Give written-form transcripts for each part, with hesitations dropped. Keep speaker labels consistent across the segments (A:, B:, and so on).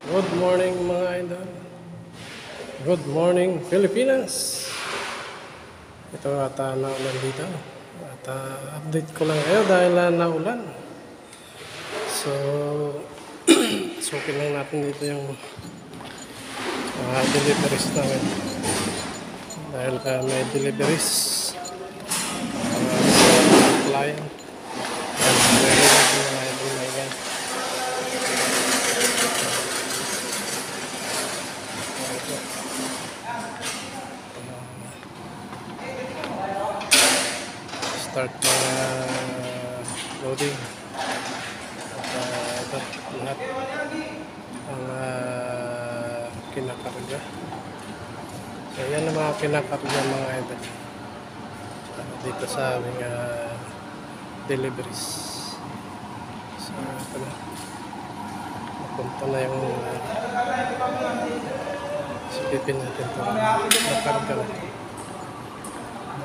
A: Good morning mga idol. Good morning Pilipinas. Ito ata naulan dito. At update ko lang kayo dahil naulan. So, sukin lang natin dito yung deliveries namin. Dahil may deliveries sa client. Start na loading at ito lahat ang kinakarga. So yan ang mga kinakarga mga idol dito sa aming deliveries. So ito na, napunta na yung silipin natin ito, nakarga na.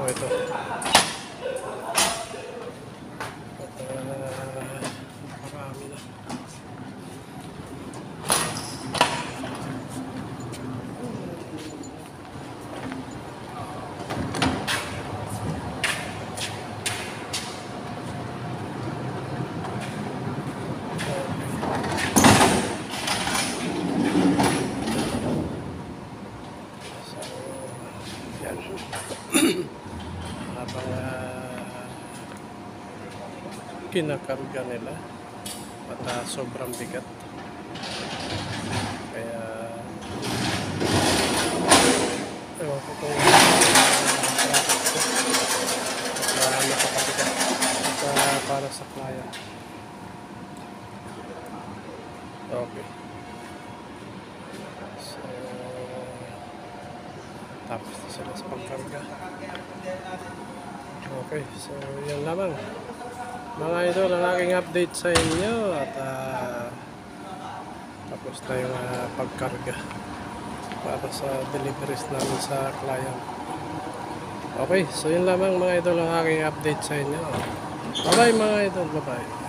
A: Ito marami na. So yan. Habang kinakarga nila at sobrang bigat, kaya ewan ko kung napakabigat at para sa client. Okay, so tapos na sila sa pagkarga. Okay, so yan lamang mga idol ang aking update sa inyo at tapos na yung pagkarga para sa deliveries namin sa client. Okay, so yun lamang mga idol ang aking update sa inyo. Bye bye mga idol, bye bye.